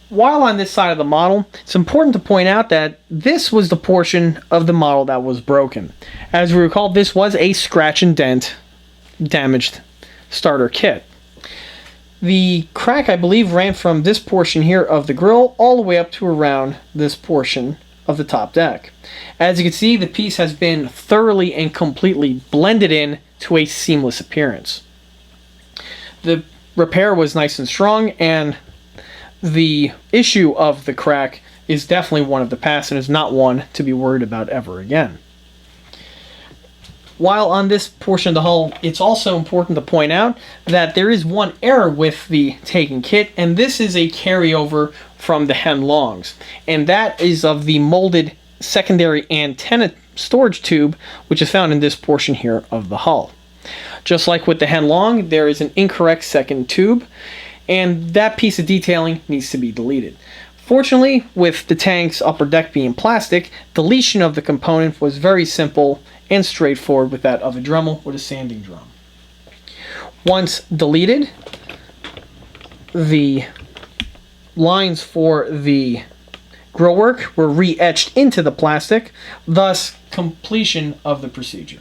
While on this side of the model, it's important to point out that this was the portion of the model that was broken. As we recall, this was a scratch and dent damaged starter kit. The crack, I believe, ran from this portion here of the grill all the way up to around this portion of the top deck. As you can see, the piece has been thoroughly and completely blended in to a seamless appearance. The repair was nice and strong, and the issue of the crack is definitely one of the past and is not one to be worried about ever again. While on this portion of the hull, it's also important to point out that there is one error with the Taigen kit, and this is a carryover from the Henlongs, and that is of the molded secondary antenna storage tube, which is found in this portion here of the hull. Just like with the Henlong, there is an incorrect second tube, and that piece of detailing needs to be deleted. Fortunately, with the tank's upper deck being plastic, deletion of the component was very simple and straightforward with that of a Dremel with a sanding drum. Once deleted, the lines for the grillwork were re-etched into the plastic, thus completion of the procedure.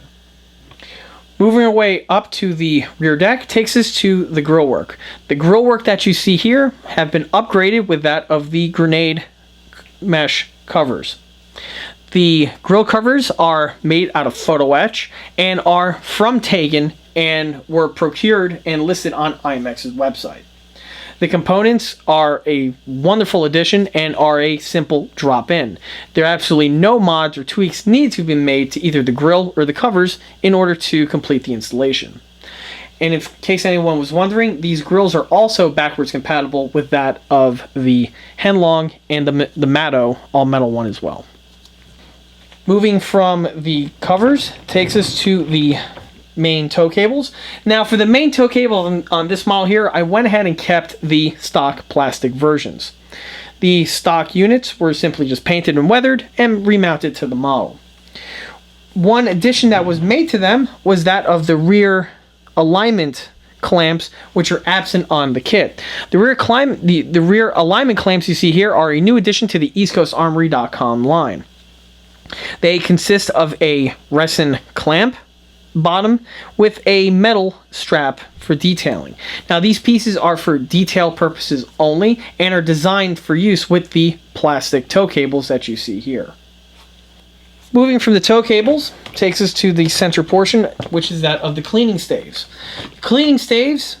Moving our way up to the rear deck takes us to the grillwork. The grillwork that you see here have been upgraded with that of the grenade mesh covers. The grill covers are made out of photo etch and are from Taigen and were procured and listed on imex's website. The components are a wonderful addition and are a simple drop-in. There are absolutely no mods or tweaks need to be made to either the grill or the covers in order to complete the installation. And in case anyone was wondering, these grills are also backwards compatible with that of the Henlong and the Matto all-metal one as well. Moving from the covers takes us to the main tow cables. Now for the main tow cable on this model here, I went ahead and kept the stock plastic versions. The stock units were simply just painted and weathered and remounted to the model. One addition that was made to them was that of the rear alignment clamps, which are absent on the kit. The rear alignment clamps you see here are a new addition to the EastCoastArmory.com line. They consist of a resin clamp bottom with a metal strap for detailing. Now these pieces are for detail purposes only and are designed for use with the plastic tow cables that you see here. Moving from the tow cables takes us to the center portion, which is that of the cleaning staves. Cleaning staves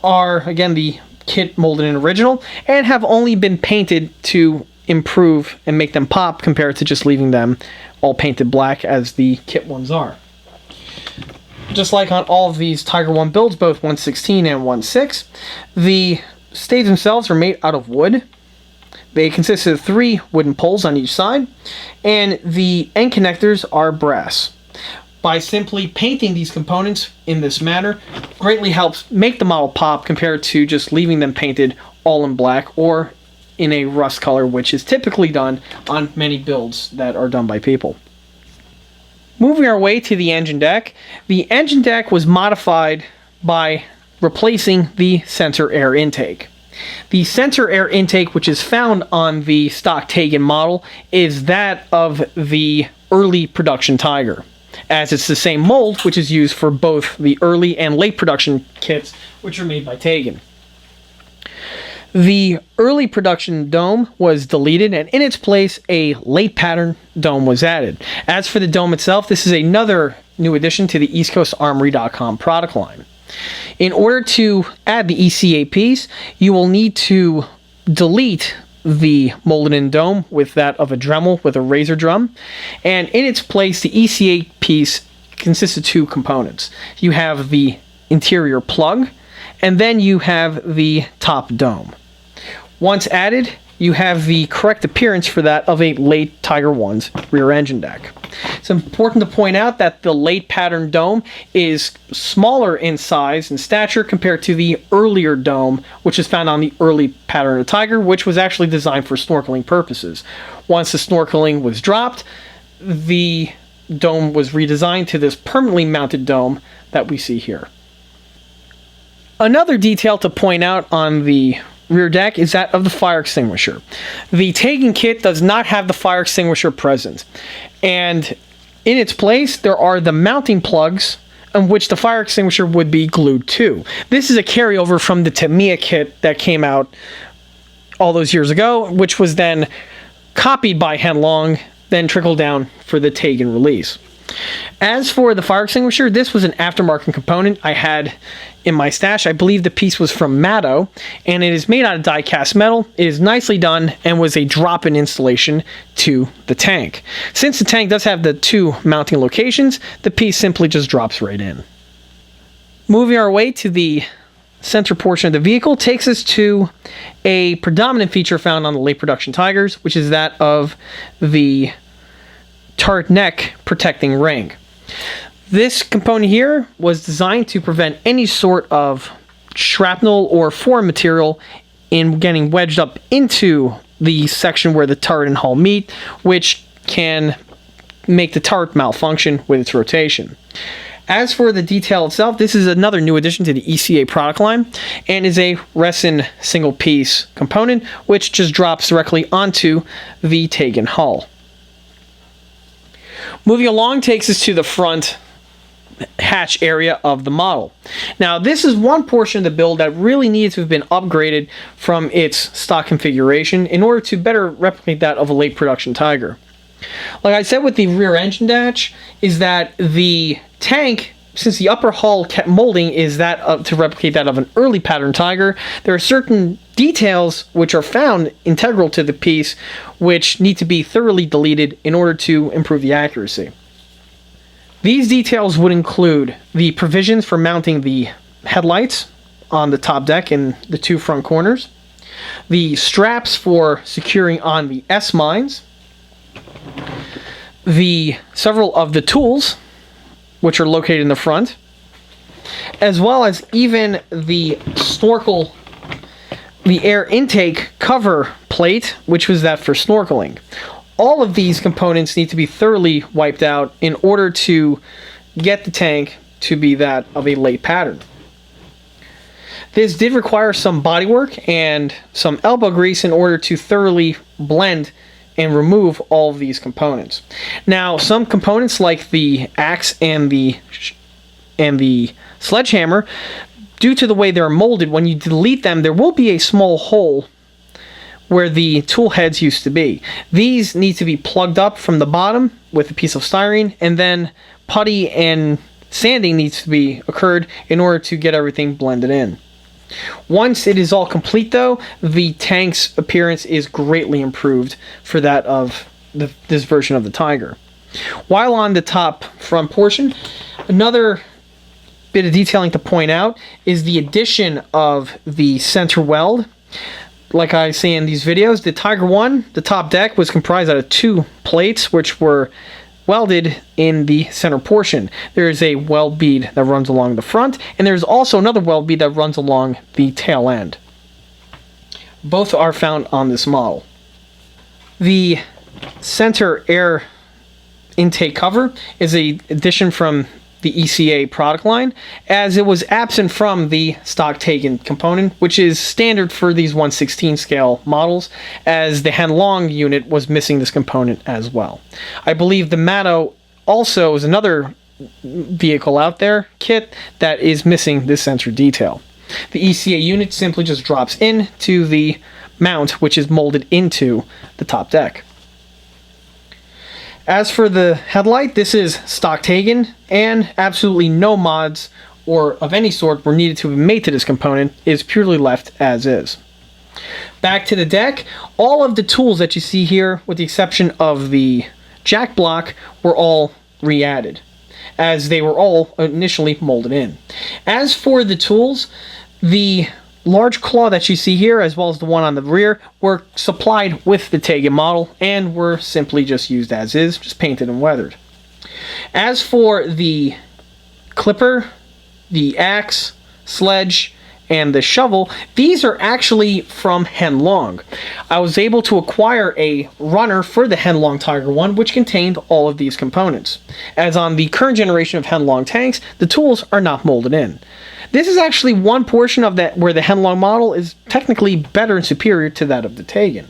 are again the kit molded in original and have only been painted to improve and make them pop compared to just leaving them all painted black as the kit ones are. Just like on all of these Tiger I builds, both 1/16 and 1/6, the staves themselves are made out of wood. They consist of 3 wooden poles on each side, and the end connectors are brass. By simply painting these components in this manner, greatly helps make the model pop compared to just leaving them painted all in black or in a rust color, which is typically done on many builds that are done by people. Moving our way to the engine deck was modified by replacing the center air intake. The center air intake, which is found on the stock Taigen model, is that of the early production Tiger, as it's the same mold which is used for both the early and late production kits, which are made by Taigen. The early production dome was deleted, and in its place a late pattern dome was added. As for the dome itself, this is another new addition to the EastCoastArmory.com product line. In order to add the ECA piece, you will need to delete the molded in dome with that of a Dremel with a razor drum, and in its place the ECA piece consists of 2 components. You have the interior plug, and then you have the top dome. Once added, you have the correct appearance for that of a late Tiger I's rear engine deck. It's important to point out that the late pattern dome is smaller in size and stature compared to the earlier dome, which is found on the early pattern of Tiger, which was actually designed for snorkeling purposes. Once the snorkeling was dropped, the dome was redesigned to this permanently mounted dome that we see here. Another detail to point out on the rear deck is that of the fire extinguisher. The Taigen kit does not have the fire extinguisher present, and in its place there are the mounting plugs on which the fire extinguisher would be glued to. This is a carryover from the Tamiya kit that came out all those years ago, which was then copied by Henlong, then trickled down for the Taigen release. As for the fire extinguisher, this was an aftermarket component I had in my stash. I believe the piece was from Matto, and it is made out of die-cast metal. It is nicely done and was a drop-in installation to the tank. Since the tank does have the 2 mounting locations, the piece simply just drops right in. Moving our way to the center portion of the vehicle takes us to a predominant feature found on the late production Tigers, which is that of the turret neck protecting ring. This component here was designed to prevent any sort of shrapnel or foreign material in getting wedged up into the section where the turret and hull meet, which can make the turret malfunction with its rotation. As for the detail itself, this is another new addition to the ECA product line and is a resin single piece component which just drops directly onto the Taigen hull. Moving along takes us to the front hatch area of the model. Now this is one portion of the build that really needs to have been upgraded from its stock configuration in order to better replicate that of a late production Tiger. Like I said with the rear engine hatch, is that the tank, since the upper hull molding is that to replicate that of an early pattern Tiger, there are certain details which are found integral to the piece which need to be thoroughly deleted in order to improve the accuracy. These details would include the provisions for mounting the headlights on the top deck and the 2 front corners, the straps for securing on the S-mines, the several of the tools which are located in the front, as well as even the snorkel, the air intake cover plate, which was that for snorkeling. All of these components need to be thoroughly wiped out in order to get the tank to be that of a late pattern. This did require some bodywork and some elbow grease in order to thoroughly blend and remove all of these components. Now, some components like the axe and the sledgehammer, due to the way they're molded, when you delete them, there will be a small hole where the tool heads used to be. These need to be plugged up from the bottom with a piece of styrene, and then putty and sanding needs to be occurred in order to get everything blended in. Once it is all complete though, the tank's appearance is greatly improved for that of this version of the Tiger. While on the top front portion, another bit of detailing to point out is the addition of the center weld. Like I say in these videos, the Tiger I, the top deck, was comprised out of 2 plates which were welded in the center portion. There is a weld bead that runs along the front, and there's also another weld bead that runs along the tail end. Both are found on this model. The center air intake cover is an addition from the ECA product line, as it was absent from the stock Taigen component, which is standard for these 1/16 scale models, as the Henlong unit was missing this component as well. I believe the Matto also is another vehicle out there kit that is missing this center detail. The ECA unit simply just drops into the mount, which is molded into the top deck. As for the headlight, this is stock Taigen, and absolutely no mods or of any sort were needed to be made to this component. It is purely left as is. Back to the deck, all of the tools that you see here, with the exception of the jack block, were all re-added, as they were all initially molded in. As for the tools, the large claw that you see here, as well as the one on the rear, were supplied with the Taigen model and were simply just used as is, just painted and weathered. As for the clipper, the axe, sledge, and the shovel, these are actually from Henlong. I was able to acquire a runner for the Henlong Tiger I, which contained all of these components. As on the current generation of Henlong tanks, the tools are not molded in. This is actually one portion of that where the Henlong model is technically better and superior to that of the Taigen.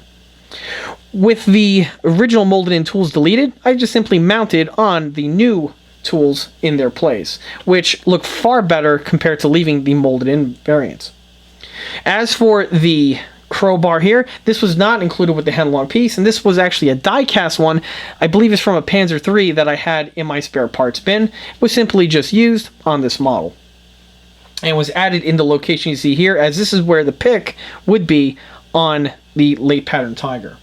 With the original molded in tools deleted, I just simply mounted on the new tools in their place, which look far better compared to leaving the molded in variants. As for the crowbar here, this was not included with the Henlong piece, and this was actually a die-cast one. I believe it's from a Panzer III that I had in my spare parts bin. It was simply just used on this model, and was added in the location you see here, as this is where the pick would be on the late pattern Tiger.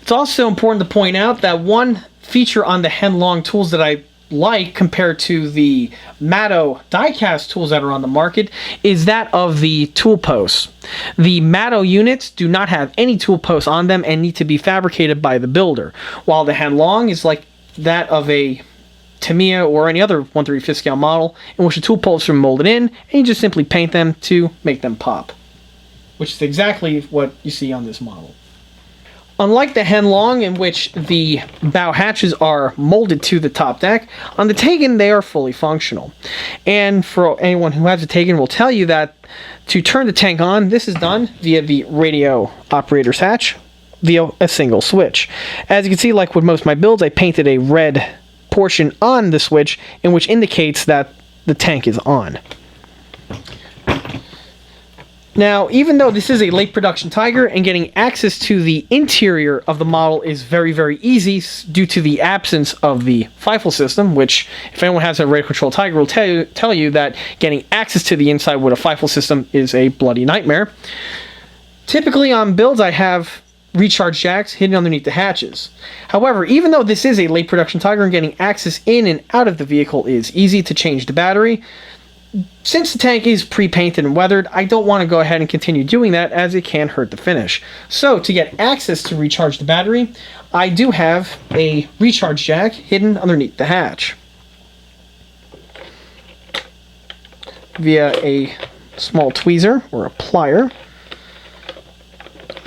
It's also important to point out that one feature on the Henlong tools that I like compared to the Matto die-cast tools that are on the market is that of the tool posts. The Matto units do not have any tool posts on them and need to be fabricated by the builder, while the Henlong is like that of a Tamiya or any other 1/35 scale model in which the tool posts are molded in and you just simply paint them to make them pop, which is exactly what you see on this model. Unlike the Henlong, in which the bow hatches are molded to the top deck, on the Taigen they are fully functional. And for anyone who has a Taigen will tell you that to turn the tank on, this is done via the radio operator's hatch via a single switch. As you can see, like with most of my builds, I painted a red portion on the switch, in which indicates that the tank is on. Now, even though this is a late production Tiger and getting access to the interior of the model is very, very easy due to the absence of the FIFO system, which if anyone has a radio control Tiger will tell you that getting access to the inside with a FIFO system is a bloody nightmare. Typically on builds I have recharge jacks hidden underneath the hatches. However, even though this is a late production Tiger and getting access in and out of the vehicle is easy to change the battery, since the tank is pre-painted and weathered, I don't want to go ahead and continue doing that as it can hurt the finish. So to get access to recharge the battery, I do have a recharge jack hidden underneath the hatch. Via a small tweezer or a plier,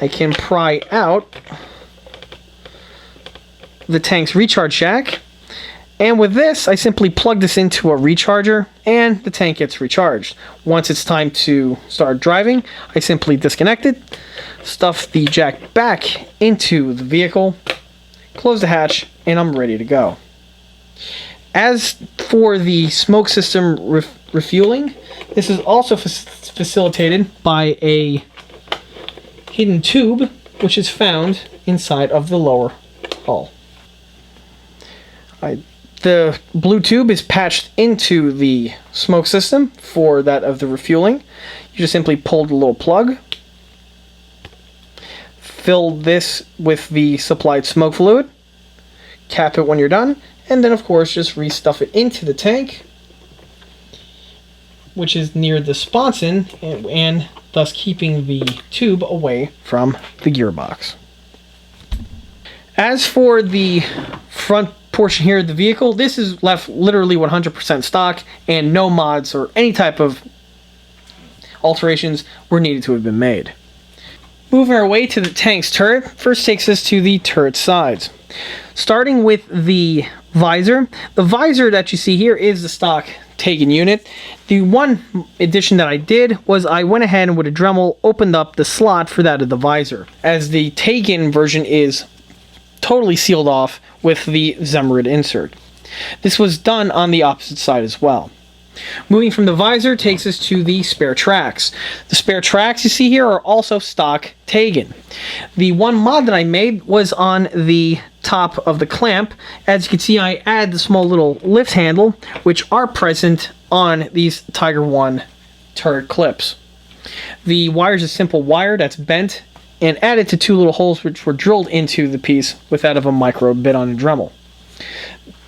I can pry out the tank's recharge jack. And with this, I simply plug this into a recharger and the tank gets recharged. Once it's time to start driving, I simply disconnect it, stuff the jack back into the vehicle, close the hatch, and I'm ready to go. As for the smoke system refueling, this is also facilitated by a hidden tube which is found inside of the lower hull. The blue tube is patched into the smoke system for that of the refueling. You just simply pull the little plug, fill this with the supplied smoke fluid, cap it when you're done, and then of course just restuff it into the tank, which is near the sponson, and thus keeping the tube away from the gearbox. As for the front portion here of the vehicle, this is left literally 100% stock and no mods or any type of alterations were needed to have been made. Moving our way to the tank's turret, first takes us to the turret sides. Starting with the visor that you see here is the stock Taigen unit. The one addition that I did was I went ahead and with a Dremel opened up the slot for that of the visor, as the Taigen version is totally sealed off with the Zemrid insert. This was done on the opposite side as well. Moving from the visor takes us to the spare tracks. The spare tracks you see here are also stock Taigen. The one mod that I made was on the top of the clamp. As you can see, I add the small little lift handle, which are present on these Tiger I turret clips. The wire is a simple wire that's bent and added to two little holes which were drilled into the piece with that of a micro bit on a Dremel.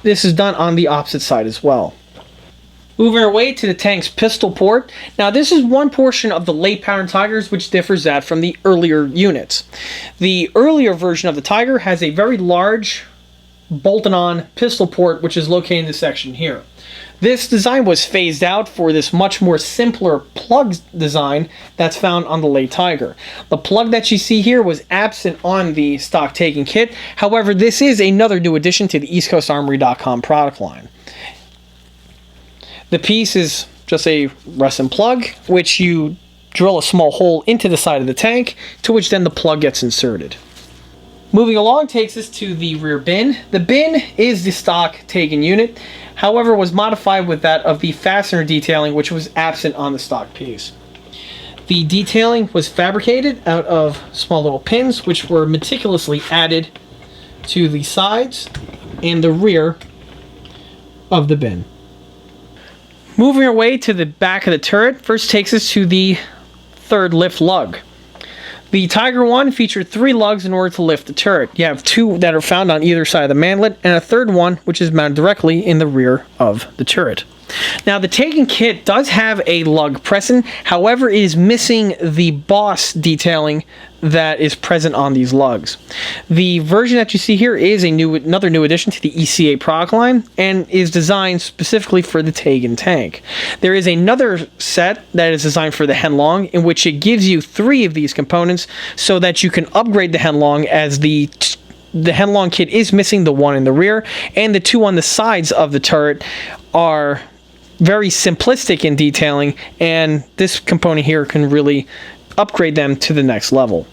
This is done on the opposite side as well. Moving our way to the tank's pistol port. Now this is one portion of the late pattern Tigers which differs that from the earlier units. The earlier version of the Tiger has a very large bolted on pistol port which is located in this section here. This design was phased out for this much more simpler plug design that's found on the Late Tiger. The plug that you see here was absent on the stock Taigen kit. However, this is another new addition to the EastCoastArmory.com product line. The piece is just a resin plug, which you drill a small hole into the side of the tank, to which then the plug gets inserted. Moving along takes us to the rear bin. The bin is the stock Taigen unit, however was modified with that of the fastener detailing, which was absent on the stock piece. The detailing was fabricated out of small little pins, which were meticulously added to the sides and the rear of the bin. Moving our way to the back of the turret, first takes us to the third lift lug. The Tiger I featured 3 lugs in order to lift the turret. You have 2 that are found on either side of the manlet, and a third one which is mounted directly in the rear of the turret. Now, the Taigen kit does have a lug present, however, it is missing the boss detailing that is present on these lugs. The version that you see here is another new addition to the ECA product line and is designed specifically for the Taigen tank. There is another set that is designed for the Henlong, in which it gives you 3 of these components so that you can upgrade the Henlong, as the Henlong kit is missing the 1 in the rear, and the 2 on the sides of the turret are very simplistic in detailing, and this component here can really upgrade them to the next level.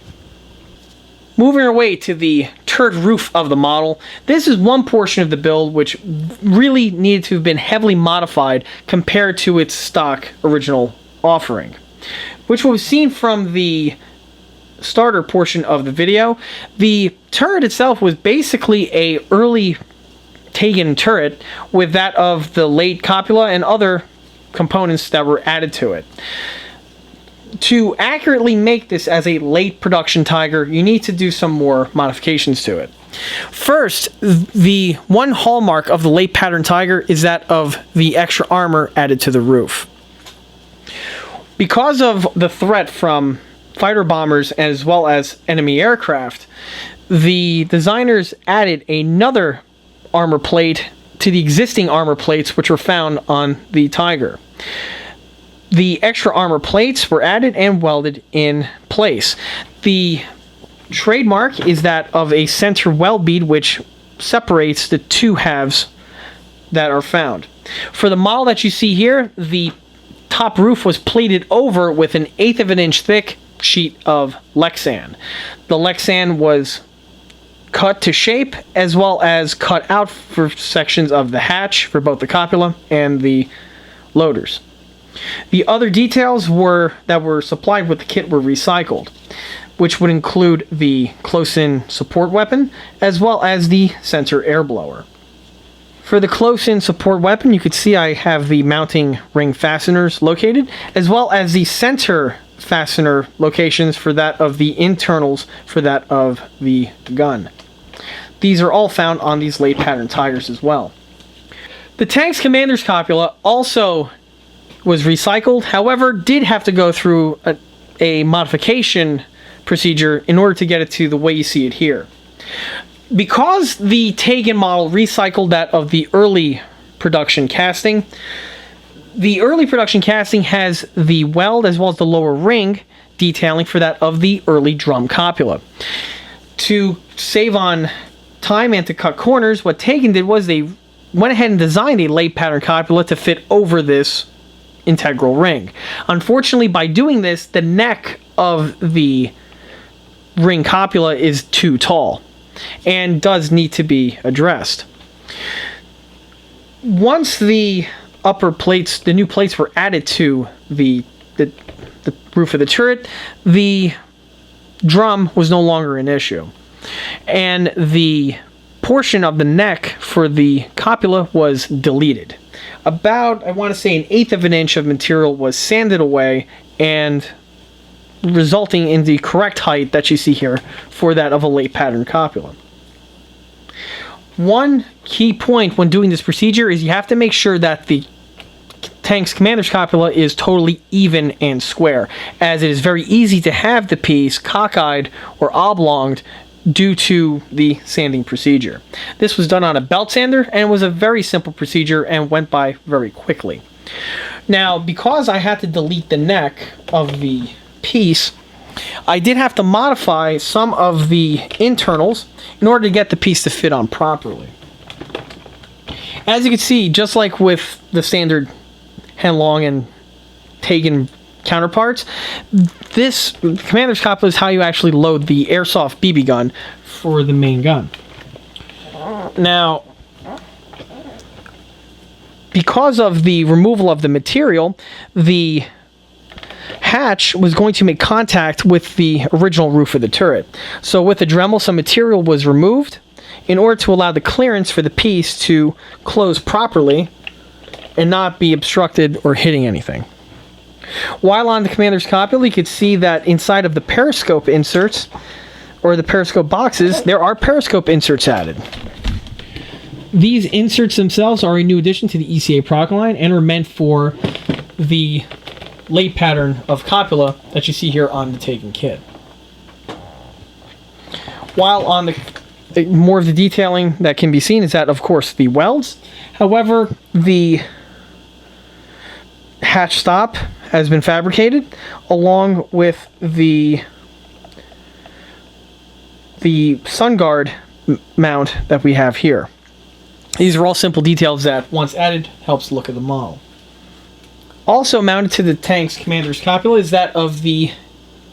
Moving our way to the turret roof of the model, this is one portion of the build which really needed to have been heavily modified compared to its stock original offering, which was seen from the starter portion of the video. The turret itself was basically a early Taigen turret with that of the late copula and other components that were added to it. To accurately make this as a late production Tiger, you need to do some more modifications to it. First, the one hallmark of the late pattern Tiger is that of the extra armor added to the roof. Because of the threat from fighter bombers as well as enemy aircraft, the designers added another armor plate to the existing armor plates which were found on the Tiger. The extra armor plates were added and welded in place. The trademark is that of a center weld bead which separates the 2 halves that are found. For the model that you see here, the top roof was plated over with an 1/8 of an inch thick sheet of Lexan. The Lexan was cut to shape as well as cut out for sections of the hatch for both the copula and the loaders. The other details that were supplied with the kit were recycled, which would include the close-in support weapon as well as the center air blower. For the close-in support weapon, you could see I have the mounting ring fasteners located, as well as the center fastener locations for that of the internals for that of the gun. These are all found on these late pattern Tigers as well. The tank's commander's copula also was recycled, however, did have to go through a modification procedure in order to get it to the way you see it here. Because the Taigen model recycled that of the early production casting, the early production casting has the weld as well as the lower ring detailing for that of the early drum copula. To save on time and to cut corners, what Taigen did was they went ahead and designed a late pattern copula to fit over this integral ring. Unfortunately, by doing this, the neck of the ring copula is too tall and does need to be addressed. Once the upper plates, the new plates were added to the roof of the turret, the drum was no longer an issue, and the portion of the neck for the copula was deleted. About, I want to say, 1/8 of an inch of material was sanded away, and resulting in the correct height that you see here for that of a late pattern copula. One key point when doing this procedure is you have to make sure that the tank's commander's copula is totally even and square, as it is very easy to have the piece cockeyed or oblonged due to the sanding procedure. This was done on a belt sander and was a very simple procedure and went by very quickly. Now, because I had to delete the neck of the piece, I did have to modify some of the internals in order to get the piece to fit on properly. As you can see, just like with the standard Henlong and Taigen counterparts, this commander's copula is how you actually load the airsoft BB gun for the main gun. Now, because of the removal of the material, the hatch was going to make contact with the original roof of the turret. So with the Dremel, some material was removed in order to allow the clearance for the piece to close properly and not be obstructed or hitting anything. While on the commander's copula, you could see that inside of the periscope inserts, or the periscope boxes, there are periscope inserts added. These inserts themselves are a new addition to the ECA product line and are meant for the late pattern of copula that you see here on the Taigen kit. While on the more of the detailing that can be seen is that, of course, the welds. However, the hatch stop has been fabricated along with the sun guard mount that we have here. These are all simple details that, once added, helps the look of the model. Also mounted to the tank's commander's copula is that of the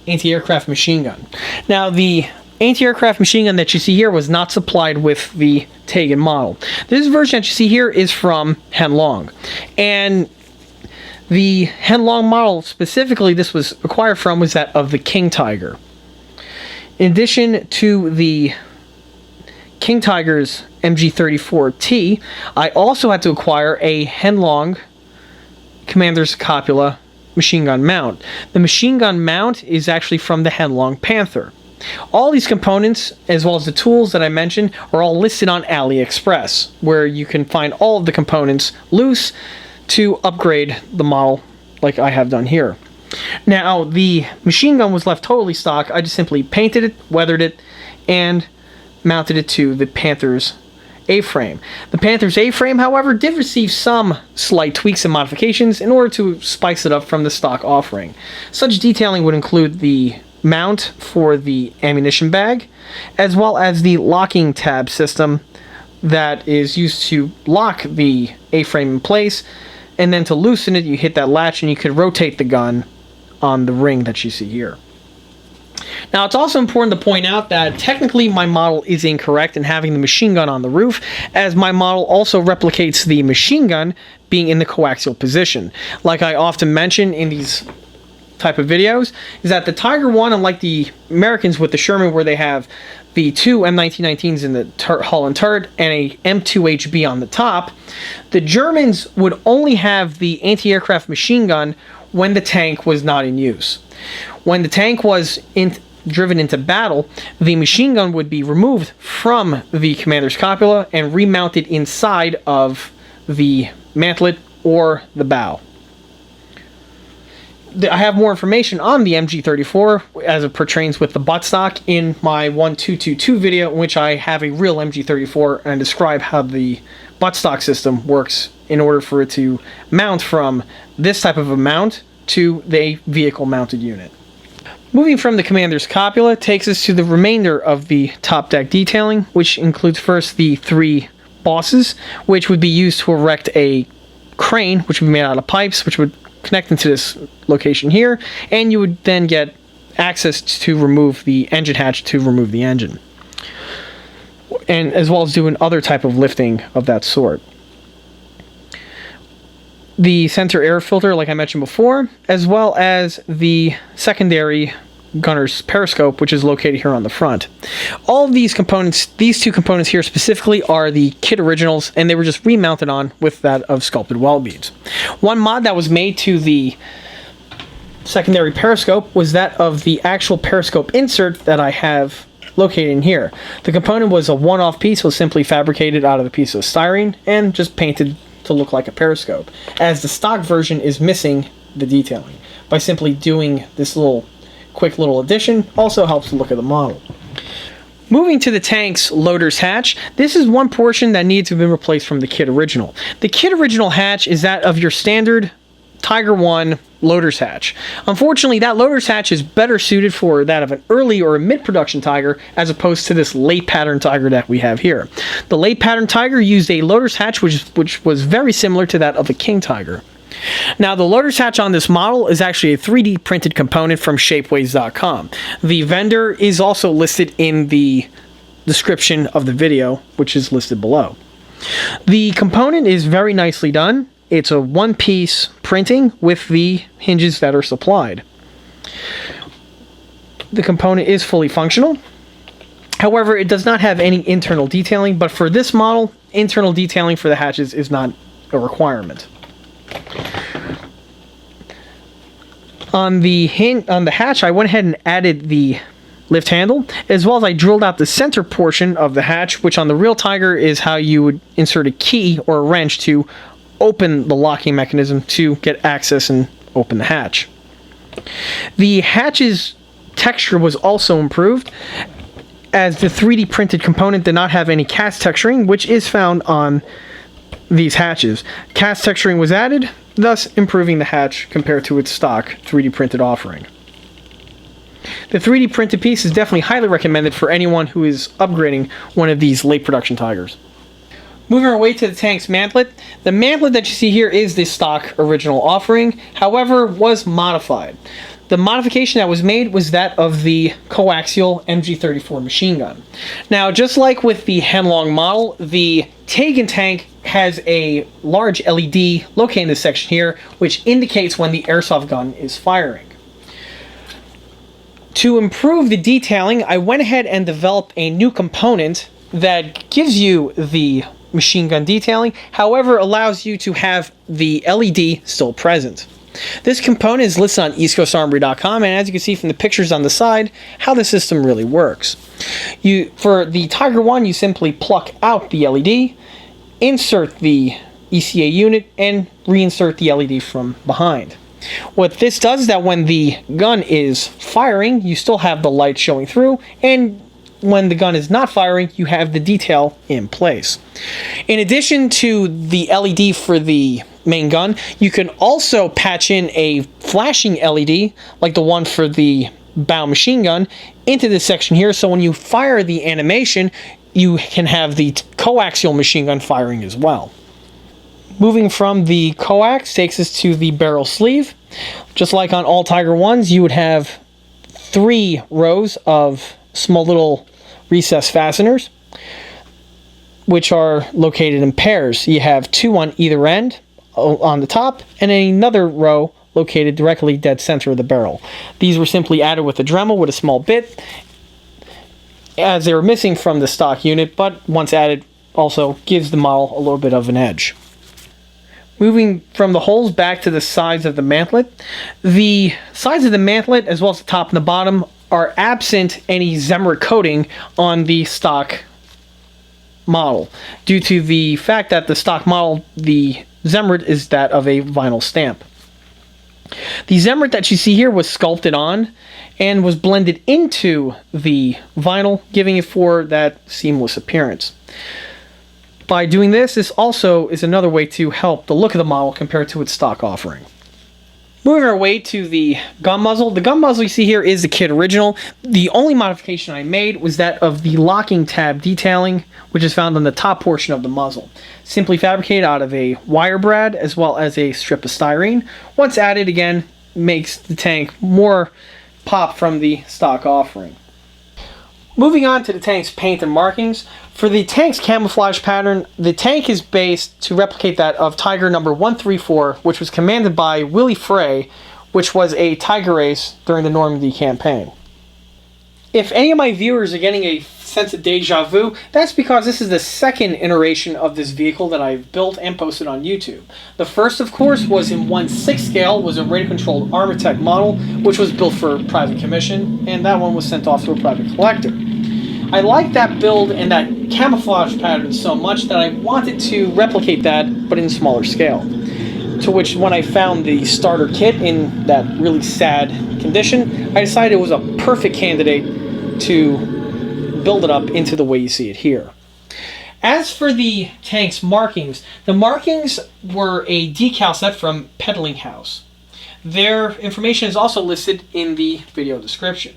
anti-aircraft machine gun. Now, the anti-aircraft machine gun that you see here was not supplied with the Taigen model. This version that you see here is from Henlong. And the Henlong model specifically this was acquired from was that of the King Tiger. In addition to the King Tiger's MG34T, I also had to acquire a Henlong commander's copula machine gun mount. The machine gun mount is actually from the Henlong Panther. All these components, as well as the tools that I mentioned, are all listed on AliExpress, where you can find all of the components loose to upgrade the model like I have done here. Now, the machine gun was left totally stock. I just simply painted it, weathered it, and mounted it to the Panther's A-frame. The Panther's A-frame, however, did receive some slight tweaks and modifications in order to spice it up from the stock offering. Such detailing would include the mount for the ammunition bag, as well as the locking tab system that is used to lock the A-frame in place, and then to loosen it, you hit that latch and you can rotate the gun on the ring that you see here. Now, it's also important to point out that technically my model is incorrect in having the machine gun on the roof, as my model also replicates the machine gun being in the coaxial position. Like I often mention in these type of videos, is that the Tiger I, unlike the Americans with the Sherman where they have the two M1919s in the hull and turret and a M2HB on the top, the Germans would only have the anti-aircraft machine gun when the tank was not in use. When the tank was driven into battle, the machine gun would be removed from the commander's copula and remounted inside of the mantlet or the bow. I have more information on the MG34 as it pertains with the buttstock in my 1222 video, in which I have a real MG34 and describe how the buttstock system works in order for it to mount from this type of a mount to the vehicle mounted unit. Moving from the commander's copula takes us to the remainder of the top deck detailing, which includes first the three bosses, which would be used to erect a crane, which would be made out of pipes, which would connect into this location here, and you would then get access to remove the engine hatch to remove the engine, and as well as doing other type of lifting of that sort. The center air filter, like I mentioned before, as well as the secondary gunner's periscope, which is located here on the front. All of these components, these two components here specifically, are the kit originals, and they were just remounted on with that of sculpted weld beads. One mod that was made to the secondary periscope was that of the actual periscope insert that I have located in here. The component was a one-off piece, was simply fabricated out of a piece of styrene and just painted to look like a periscope, as the stock version is missing the detailing. By simply doing this quick little addition also helps the look of the model. Moving to the tank's loader's hatch, this is one portion that needs to have been replaced from the kit original. The kit original hatch is that of your standard Tiger I loader's hatch. Unfortunately, that loader's hatch is better suited for that of an early or a mid-production Tiger as opposed to this late pattern Tiger that we have here. The late pattern Tiger used a loader's hatch which was very similar to that of a King Tiger. Now, the loader's hatch on this model is actually a 3D printed component from shapeways.com. The vendor is also listed in the description of the video, which is listed below. The component is very nicely done. It's a one-piece printing with the hinges that are supplied. The component is fully functional. However, it does not have any internal detailing, but for this model, internal detailing for the hatches is not a requirement. On the hatch, I went ahead and added the lift handle, as well as I drilled out the center portion of the hatch, which on the real Tiger is how you would insert a key or a wrench to open the locking mechanism to get access and open the hatch. The hatch's texture was also improved, as the 3D printed component did not have any cast texturing, which is found on these hatches. Cast texturing was added, thus improving the hatch compared to its stock 3D printed offering. The 3D printed piece is definitely highly recommended for anyone who is upgrading one of these late production Tigers. Moving our way to the tank's mantlet. The mantlet that you see here is the stock original offering, however, was modified. The modification that was made was that of the coaxial MG34 machine gun. Now, just like with the Henlong model, the Taigen tank has a large LED located in this section here, which indicates when the airsoft gun is firing. To improve the detailing, I went ahead and developed a new component that gives you the machine gun detailing, however, allows you to have the LED still present. This component is listed on eastcoastarmory.com, and as you can see from the pictures on the side, how the system really works. For the Tiger I, you simply pluck out the LED, insert the ECA unit, and reinsert the LED from behind. What this does is that when the gun is firing, you still have the light showing through, and when the gun is not firing, you have the detail in place. In addition to the LED for the main gun, you can also patch in a flashing LED, like the one for the bow machine gun, into this section here, so when you fire the animation, you can have the coaxial machine gun firing as well. Moving from the coax takes us to the barrel sleeve. Just like on all Tiger Is, you would have 3 rows of small little recessed fasteners, which are located in pairs. You have 2 on either end on the top, and another row located directly dead center of the barrel. These were simply added with a Dremel with a small bit, as they were missing from the stock unit, but once added also gives the model a little bit of an edge. Moving from the holes back to the sides of the mantlet, the sides of the mantlet as well as the top and the bottom are absent any Zemrit coating on the stock model, due to the fact that the stock model, the Zemrit is that of a vinyl stamp. The Zemrit that you see here was sculpted on and was blended into the vinyl, giving it for that seamless appearance. By doing this, this also is another way to help the look of the model compared to its stock offering. Moving our way to the gun muzzle. The gun muzzle you see here is the kit original. The only modification I made was that of the locking tab detailing, which is found on the top portion of the muzzle. Simply fabricated out of a wire brad as well as a strip of styrene. Once added, again, makes the tank more pop from the stock offering. Moving on to the tank's paint and markings. For the tank's camouflage pattern, the tank is based to replicate that of Tiger number 134, which was commanded by Willie Frey, which was a Tiger ace during the Normandy campaign. If any of my viewers are getting a sense of deja vu, that's because this is the second iteration of this vehicle that I've built and posted on YouTube. The first, of course, was in 1/6 scale, was a radio-controlled Armatech model, which was built for private commission, and that one was sent off to a private collector. I liked that build and that camouflage pattern so much that I wanted to replicate that, but in smaller scale. To which, when I found the starter kit in that really sad condition, I decided it was a perfect candidate to build it up into the way you see it here. As for the tank's markings, the markings were a decal set from Pedaling House. Their information is also listed in the video description.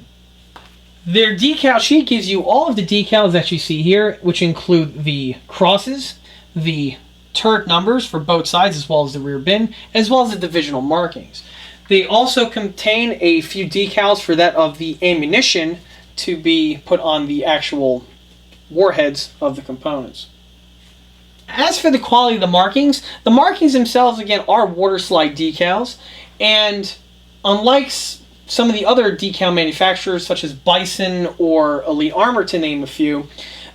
Their decal sheet gives you all of the decals that you see here, which include the crosses, the turret numbers for both sides as well as the rear bin, as well as the divisional markings. They also contain a few decals for that of the ammunition to be put on the actual warheads of the components. As for the quality of the markings themselves, again, are water slide decals, and unlike some of the other decal manufacturers such as Bison or Elite Armor, to name a few,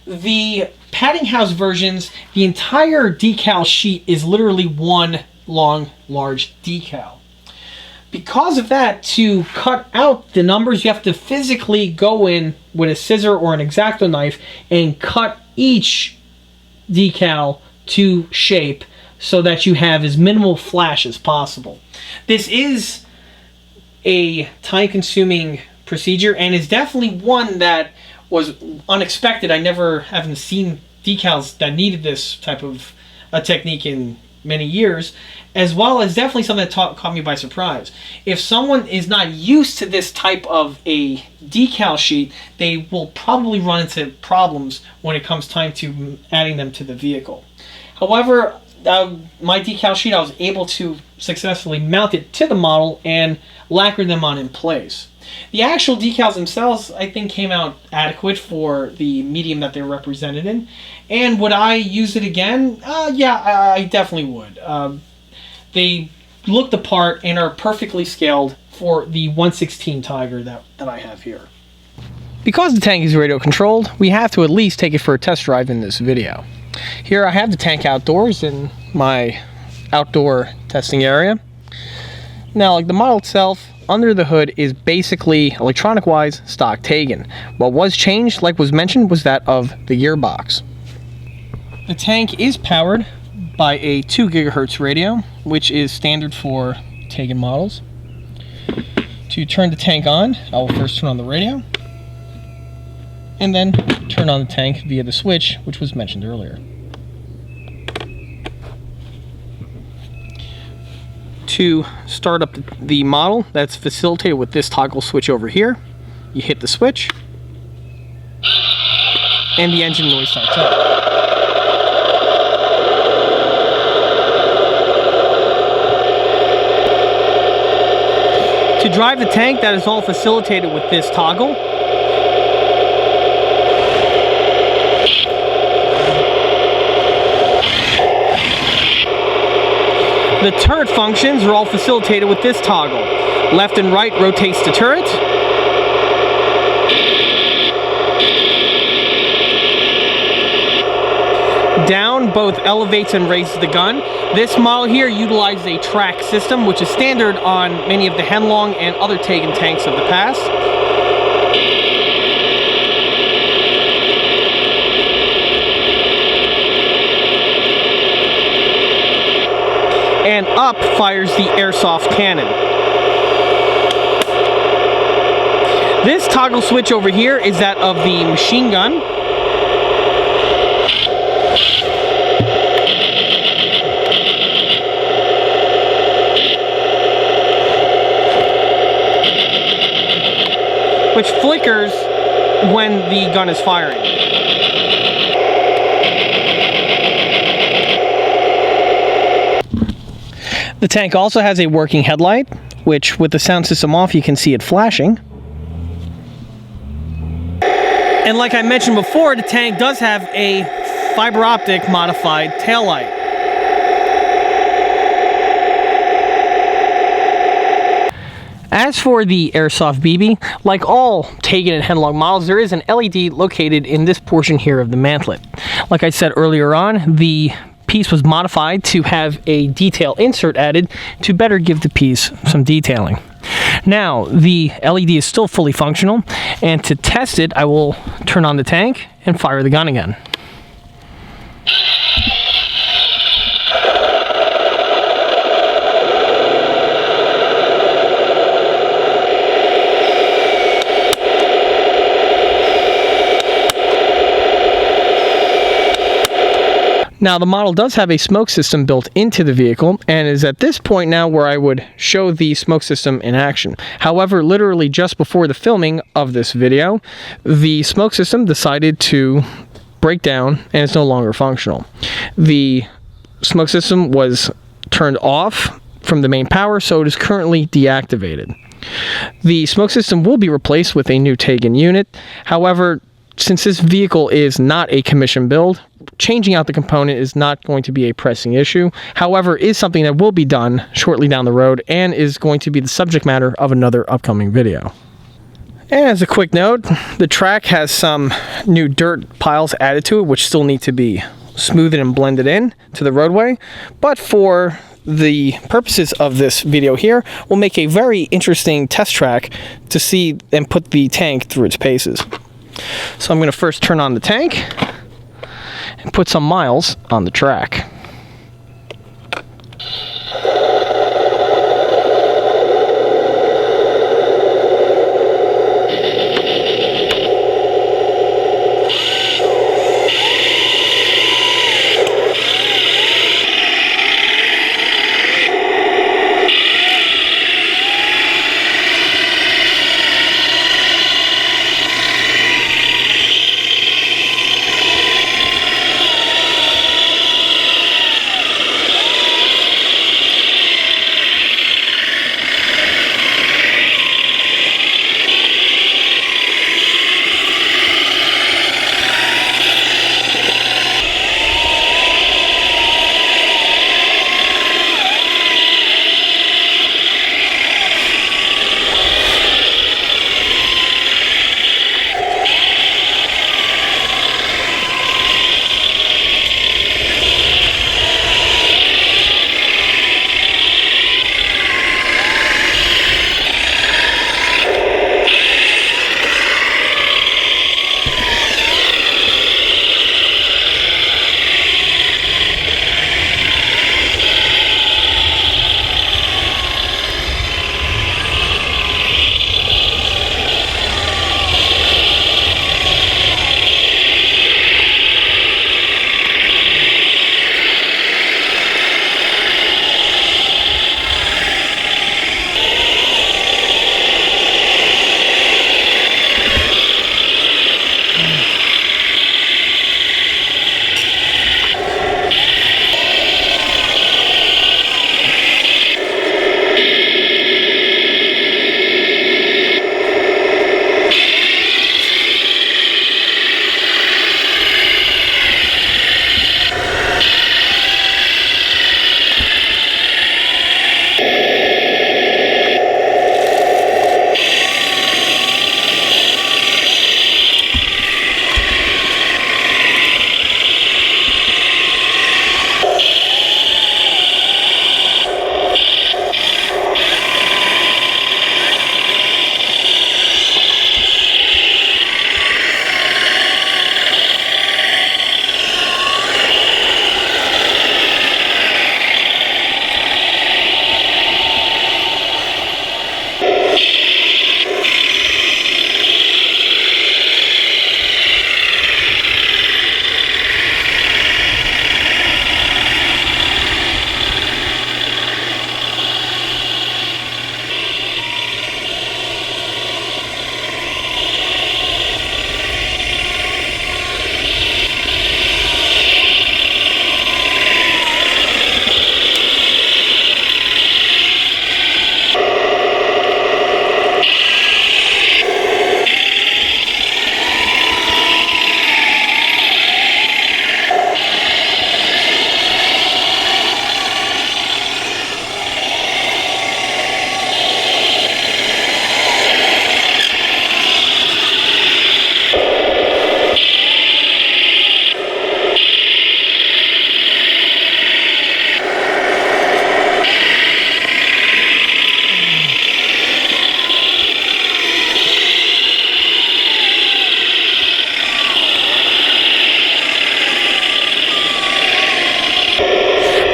the Padding House versions, the entire decal sheet is literally one long, large decal. Because of that, to cut out the numbers, you have to physically go in with a scissor or an X-Acto knife and cut each decal to shape so that you have as minimal flash as possible. This is a time-consuming procedure and is definitely one that was unexpected. I never haven't seen decals that needed this type of a technique in many years, as well as definitely something that caught me by surprise. If someone is not used to this type of a decal sheet, they will probably run into problems when it comes time to adding them to the vehicle. However, my decal sheet, I was able to successfully mount it to the model and lacquer them on in place. The actual decals themselves, I think, came out adequate for the medium that they're represented in. And would I use it again? Yeah, I definitely would. They look the part and are perfectly scaled for the 1/16 Tiger that I have here. Because the tank is radio controlled, we have to at least take it for a test drive in this video. Here I have the tank outdoors in my outdoor testing area. Now, like the model itself, under the hood is basically, electronic-wise, stock Taigen. What was changed, like was mentioned, was that of the gearbox. The tank is powered by a 2 GHz radio, which is standard for Taigen models. To turn the tank on, I will first turn on the radio, and then turn on the tank via the switch, which was mentioned earlier. To start up the model, that's facilitated with this toggle switch over here. You hit the switch, and the engine noise starts up. To drive the tank, that is all facilitated with this toggle. The turret functions are all facilitated with this toggle. Left and right rotates the turret. Down both elevates and raises the gun. This model here utilizes a track system, which is standard on many of the Henlong and other Taigen tanks of the past. And up fires the airsoft cannon. This toggle switch over here is that of the machine gun. Which flickers when the gun is firing. The tank also has a working headlight, which with the sound system off you can see it flashing. And like I mentioned before, the tank does have a fiber optic modified taillight. As for the airsoft BB, like all Taigen and Henlong models, there is an LED located in this portion here of the mantlet. Like I said earlier on, the piece was modified to have a detail insert added to better give the piece some detailing. Now, the LED is still fully functional, and to test it, I will turn on the tank and fire the gun again. Now, the model does have a smoke system built into the vehicle, and is at this point now where I would show the smoke system in action. However, literally just before the filming of this video, the smoke system decided to break down and it's no longer functional. The smoke system was turned off from the main power, so it is currently deactivated. The smoke system will be replaced with a new Taigen unit. However, since this vehicle is not a commission build, changing out the component is not going to be a pressing issue. However, it is something that will be done shortly down the road and is going to be the subject matter of another upcoming video. And as a quick note, the track has some new dirt piles added to it, which still need to be smoothed and blended in to the roadway. But for the purposes of this video here, we'll make a very interesting test track to see and put the tank through its paces. So I'm going to first turn on the tank and put some miles on the track.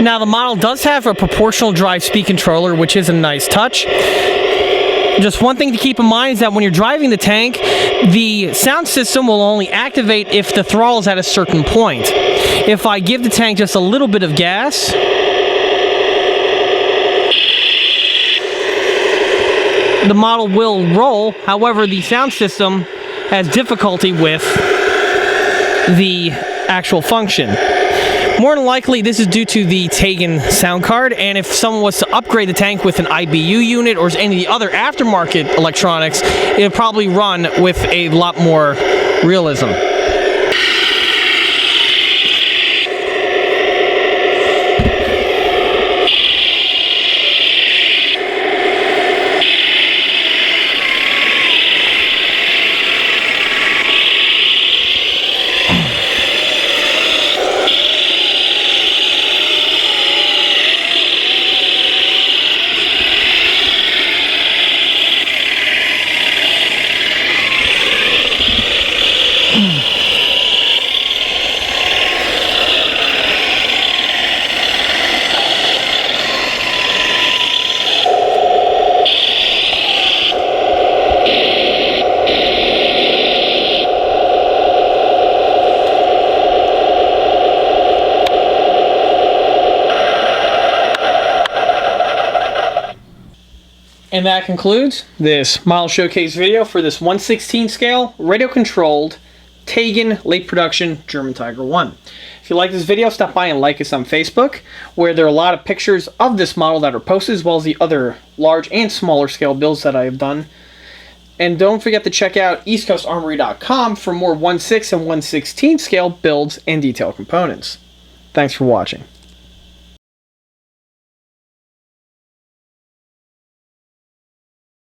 Now the model does have a proportional drive speed controller, which is a nice touch. Just one thing to keep in mind is that when you're driving the tank, the sound system will only activate if the throttle is at a certain point. If I give the tank just a little bit of gas, the model will roll. However, the sound system has difficulty with the actual function. More than likely, this is due to the Taigen sound card, and if someone was to upgrade the tank with an IBU unit or any of the other aftermarket electronics, it would probably run with a lot more realism. And that concludes this model showcase video for this 1/16 scale radio controlled Taigen late production German Tiger I. If you like this video, stop by and like us on Facebook, where there are a lot of pictures of this model that are posted, as well as the other large and smaller scale builds that I have done. And don't forget to check out eastcoastarmory.com for more 1/6 and 1/16 scale builds and detailed components. Thanks for watching.